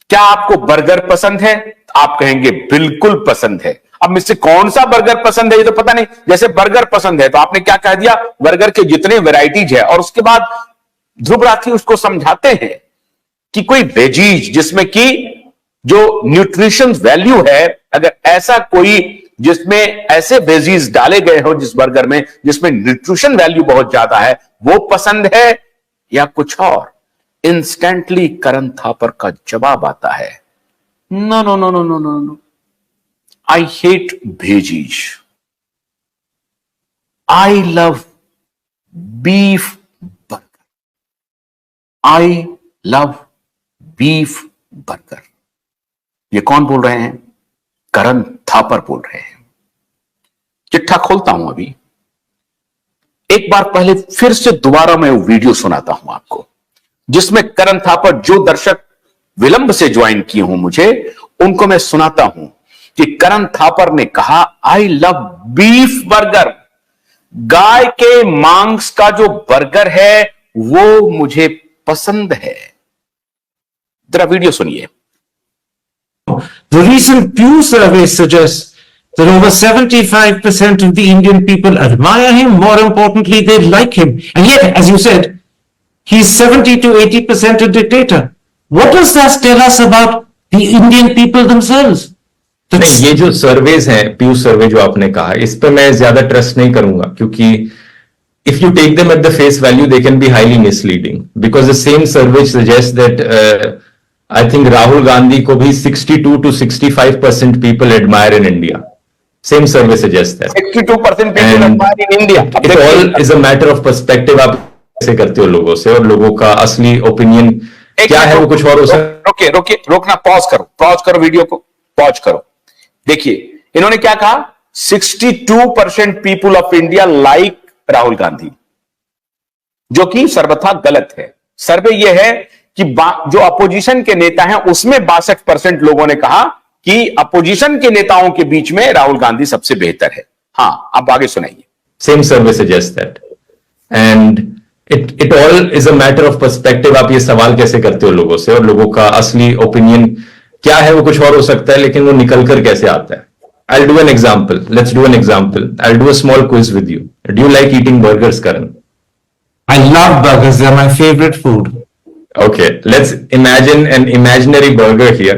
क्या आपको बर्गर पसंद है? आप कहेंगे बिल्कुल पसंद है। अब मुझसे कौन सा बर्गर पसंद है ये तो पता नहीं। जैसे बर्गर पसंद है तो आपने क्या कह दिया, बर्गर के जितने वैरायटीज है, और उसके बाद ध्रुव राठी उसको समझाते हैं कि कोई वेजीज जिसमें कि जो न्यूट्रिशन वैल्यू है, अगर ऐसा कोई जिसमें ऐसे वेजीज डाले गए हो जिस बर्गर में जिसमें न्यूट्रिशन वैल्यू बहुत ज्यादा है, वो पसंद है या कुछ और। इंस्टेंटली करण थापर का जवाब आता है, no no no no no no no, I hate veggies, I love beef burger, I love beef burger. ये कौन बोल रहे हैं? करण थापर बोल रहे हैं। चिट्ठा खोलता हूं अभी, एक बार पहले फिर से दोबारा मैं वो वीडियो सुनाता हूं आपको, जिसमें करण थापर, जो दर्शक विलंब से ज्वाइन किए हूं मुझे, उनको मैं सुनाता हूं कि करण थापर ने कहा, आई लव बीफ बर्गर, गाय के मांस का जो बर्गर है वो मुझे पसंद है। जरा वीडियो सुनिए। The recent Pew survey suggests that over 75% of the Indian people admire him. More importantly, they like him. And yet, as you said, he's 70 to 80% a dictator. What does that tell us about the Indian people themselves? नहीं, ये जो surveys हैं, प्यू सर्वे जो आपने कहा, इस पे मैं ज्यादा ट्रस्ट नहीं करूंगा, क्योंकि if you take them at the face value, they can be highly misleading, because the same survey suggests that I think Rahul Gandhi को भी 62 to 65% people admire in India. Same survey suggests that. 62% people admire in India. It all is a matter of perspective. आप कैसे करते हो लोगों से, और लोगों का असली ओपिनियन क्या है वो कुछ और हो सकता है। रोकना, पॉज करो वीडियो को, पॉज करो। देखिए इन्होंने क्या कहा, 62% people of India like Rahul Gandhi, जो कि सर्वथा गलत है। सर्वे यह है कि जो अपोजिशन के नेता हैं उसमें 62% लोगों ने कहा कि अपोजिशन के नेताओं के बीच में राहुल गांधी सबसे बेहतर है। हां, अब आगे सुनाइए। Same survey suggest that, and it all is a matter of perspective. आप ये सवाल कैसे करते हो लोगों से, और लोगों का असली ओपिनियन क्या है वो कुछ और हो सकता है, लेकिन वो निकल कर कैसे आता है। I'll do an example. Let's do an example. I'll do a small quiz with you. Do you like eating burgers, Karan? I love burgers. They're my favorite food. Okay, let's imagine an imaginary burger here.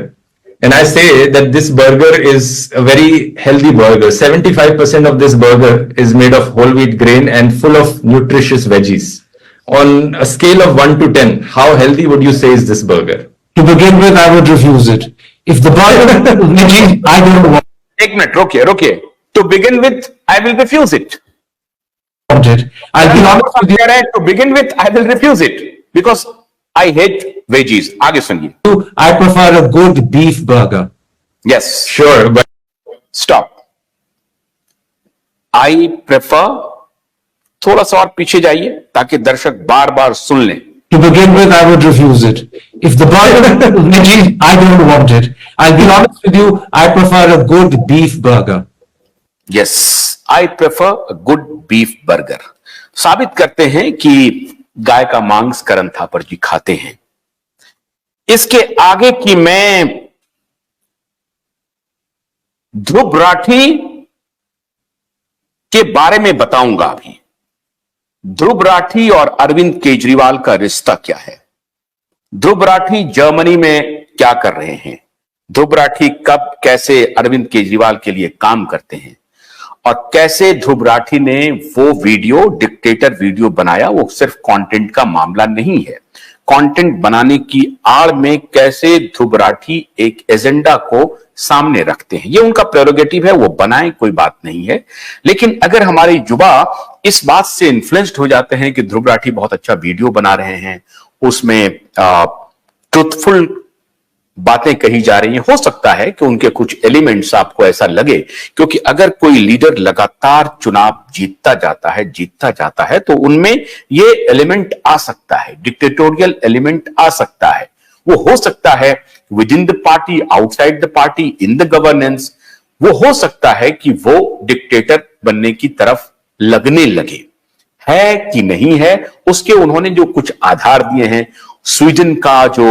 And I say that this burger is a very healthy burger. 75% of this burger is made of whole wheat grain and full of nutritious veggies. On a scale of 1 to 10, how healthy would you say is this burger? To begin with, I would refuse it. If the burger is making, I don't want एक minute, रोकिए। To begin with, I will refuse it. it. I'll be honest with you. To begin with, I will refuse it because I hate veggies. आगे सुनिए। I prefer a good beef burger. Yes, Sure, but stop. I prefer, थोड़ा सा और पीछे जाइए ताकि दर्शक बार बार सुन लें। To begin with, I would refuse it. If the burger is making, I don't want it. I'll be honest with you, I prefer a good beef burger. Yes, I prefer a good beef burger. साबित करते हैं कि गाय का मांस करण थापर जी खाते हैं। इसके आगे की मैं ध्रुव राठी के बारे में बताऊंगा अभी। ध्रुव राठी और अरविंद केजरीवाल का रिश्ता क्या है, ध्रुव राठी जर्मनी में क्या कर रहे हैं, ध्रुव राठी कब कैसे अरविंद केजरीवाल के लिए काम करते हैं, और कैसे ध्रुव राठी ने वो वीडियो, डिक्टेटर वीडियो बनाया। वो सिर्फ कंटेंट का मामला नहीं है, कंटेंट बनाने की आड़ में कैसे ध्रुव राठी एक एजेंडा को सामने रखते हैं। ये उनका प्रेरोगेटिव है, वो बनाए, कोई बात नहीं है। लेकिन अगर हमारे युवा इस बात से इन्फ्लुएंस्ड हो जाते हैं कि ध्रुव राठी बहुत अच्छा वीडियो बना रहे हैं, उसमें ट्रुथफुल बातें कही जा रही हैं, हो सकता है कि उनके कुछ एलिमेंट्स आपको ऐसा लगे, क्योंकि अगर कोई लीडर लगातार चुनाव जीतता जाता है तो उनमें ये एलिमेंट आ सकता है, डिक्टेटोरियल एलिमेंट आ सकता है। वो हो सकता है with in the party, outside the party, in the governance, वो हो सकता है कि वो डिक्टेटर बनने की तरफ लगने लगे। है कि नहीं है, उसके उन्होंने जो कुछ आधार दिए हैं, स्वीडन का जो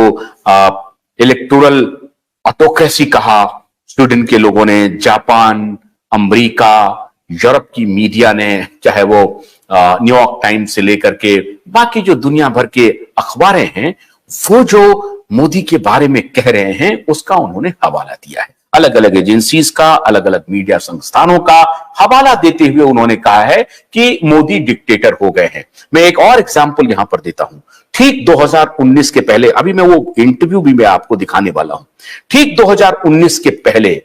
इलेक्टोरल ऑटोक्रेसी कहा स्वीडन के लोगों ने, जापान, अमेरिका, यूरोप की मीडिया ने, चाहे वो न्यूयॉर्क टाइम्स से लेकर के बाकी जो दुनिया भर के अखबारें हैं, वो जो मोदी के बारे में कह रहे हैं उसका उन्होंने हवाला दिया है। अलग अलग एजेंसीज का, अलग अलग मीडिया संस्थानों का हवाला देते हुए उन्होंने कहा है कि मोदी डिक्टेटर हो गए हैं। मैं एक और एग्जांपल यहां पर देता हूं। ठीक 2019 के पहले, अभी मैं वो इंटरव्यू भी मैं आपको दिखाने वाला हूं, ठीक 2019 के पहले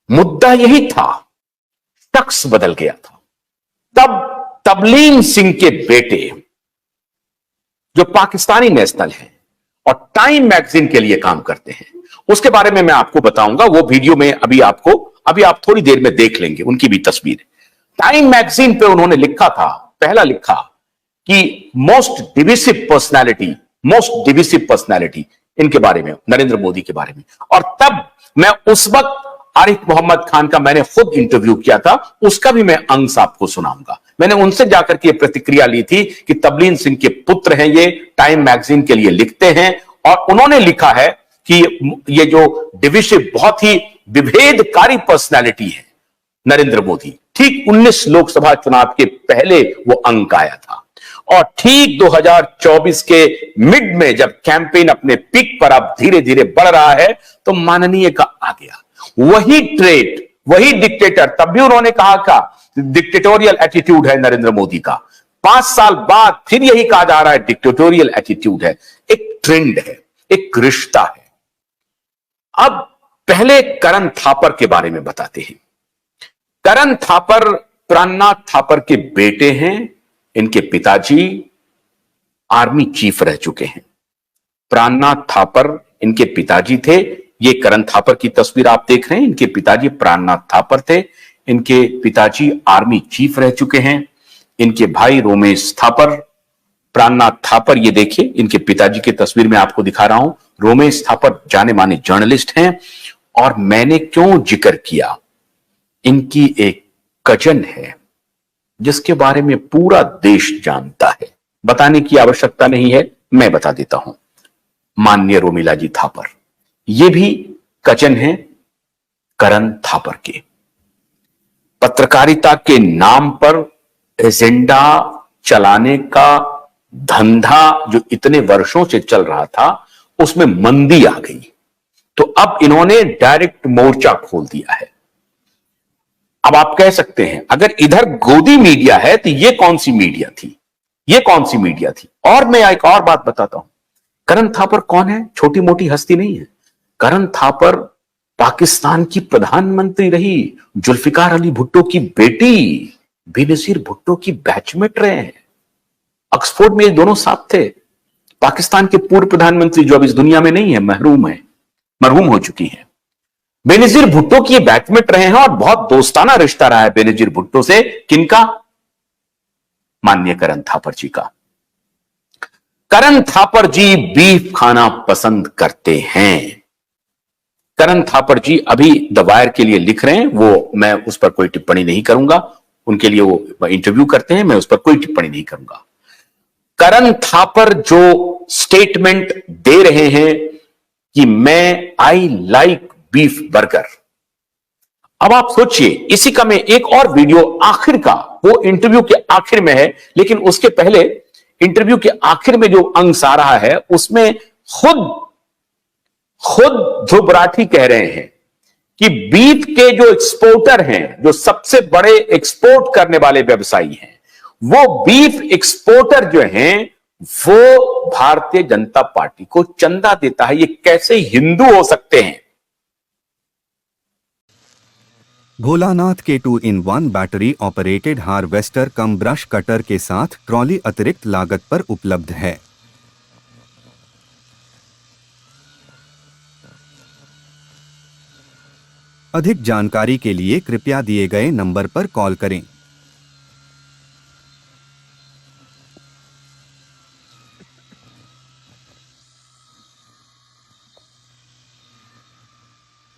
मुद्दा यही था, शख्स बदल गया था। तब तबलीग सिंह के बेटे जो पाकिस्तानी नेशनल हैं और टाइम मैगजीन के लिए काम करते हैं, उसके बारे में मैं आपको बताऊंगा। वो वीडियो में अभी आप थोड़ी देर में देख लेंगे उनकी भी तस्वीर। टाइम मैगजीन पे उन्होंने लिखा था, पहला लिखा कि मोस्ट डिविसिव पर्सनालिटी इनके बारे में, नरेंद्र मोदी के बारे में। और तब मैं उस वक्त आरिफ मोहम्मद खान का मैंने खुद इंटरव्यू किया था, उसका भी मैं अंश आपको सुनाऊंगा। मैंने उनसे जाकर के प्रतिक्रिया ली थी कि तबलीग सिंह के पुत्र हैं, ये टाइम मैगजीन के लिए लिखते हैं और उन्होंने लिखा है कि ये जो डिविसिव, बहुत ही विभेदकारी पर्सनालिटी है नरेंद्र मोदी। ठीक 19 लोकसभा चुनाव के पहले वो अंक आया था और ठीक 2024 के मिड में जब कैंपेन अपने पीक पर अब धीरे धीरे बढ़ रहा है तो माननीय का आ गया वही ट्रेड, वही डिक्टेटर। तब भी उन्होंने कहा था डिक्टेटोरियल एटीट्यूड है नरेंद्र मोदी का। 5 साल बाद फिर यही कहा जा रहा है डिक्टेटोरियल एटीट्यूड है। एक ट्रेंड है, एक रिश्ता है। अब पहले करण थापर के बारे में बताते हैं। करण थापर प्राणनाथ थापर के बेटे हैं। इनके पिताजी आर्मी चीफ रह चुके हैं। प्राणनाथ थापर इनके पिताजी थे। ये करण थापर की तस्वीर आप देख रहे हैं, इनके पिताजी प्राणनाथ थापर थे। इनके पिताजी आर्मी चीफ रह चुके हैं। इनके भाई रोमेश थापर, प्राणनाथ थापर, ये देखिए इनके पिताजी की तस्वीर में आपको दिखा रहा हूं। रोमेश थापर जाने माने जर्नलिस्ट हैं। और मैंने क्यों जिक्र किया, इनकी एक कजन है जिसके बारे में पूरा देश जानता है, बताने की आवश्यकता नहीं है, मैं बता देता हूं। माननीय रोमिला जी थापर, ये भी कजन हैं करण थापर के। पत्रकारिता के नाम पर एजेंडा चलाने का धंधा जो इतने वर्षों से चल रहा था, उसमें मंदी आ गई, तो अब इन्होंने डायरेक्ट मोर्चा खोल दिया है। अब आप कह सकते हैं अगर इधर गोदी मीडिया है तो ये कौन सी मीडिया थी, ये कौन सी मीडिया थी। और मैं एक और बात बताता हूं, करण थापर कौन है, छोटी मोटी हस्ती नहीं है। करण थापर पाकिस्तान की प्रधानमंत्री रही जुल्फिकार अली भुट्टो की बेटी बेनजीर भुट्टो की बैचमेट रहे हैं। ऑक्सफोर्ड में ये दोनों साथ थे। पाकिस्तान के पूर्व प्रधानमंत्री जो अब इस दुनिया में नहीं है, मरहूम हो चुकी हैं। बेनजीर भुट्टो की बैचमेट रहे हैं और बहुत दोस्ताना रिश्ता रहा है बेनजीर भुट्टो से। किनका? माननीय करण थापर जी का। करण थापर जी बीफ खाना पसंद करते हैं। करण थापर जी अभी द वायर के लिए लिख रहे हैं, वो मैं उस पर कोई टिप्पणी नहीं करूंगा। उनके लिए वो इंटरव्यू करते हैं, मैं उस पर कोई टिप्पणी नहीं करूंगा। करण थापर जो स्टेटमेंट दे रहे हैं कि मैं आई लाइक बीफ बर्गर। अब आप सोचिए, इसी का मैं एक और वीडियो आखिर का, वो इंटरव्यू के आखिर में है, लेकिन उसके पहले इंटरव्यू के आखिर में जो अंश आ रहा है उसमें खुद ध्रुव राठी कह रहे हैं कि बीफ के जो एक्सपोर्टर हैं, जो सबसे बड़े एक्सपोर्ट करने वाले व्यवसायी हैं, वो बीफ एक्सपोर्टर जो हैं वो भारतीय जनता पार्टी को चंदा देता है। ये कैसे हिंदू हो सकते हैं? भोलानाथ के 2-in-1 बैटरी ऑपरेटेड हार्वेस्टर कम ब्रश कटर के साथ ट्रॉली अतिरिक्त लागत पर उपलब्ध है। अधिक जानकारी के लिए कृपया दिए गए नंबर पर कॉल करें।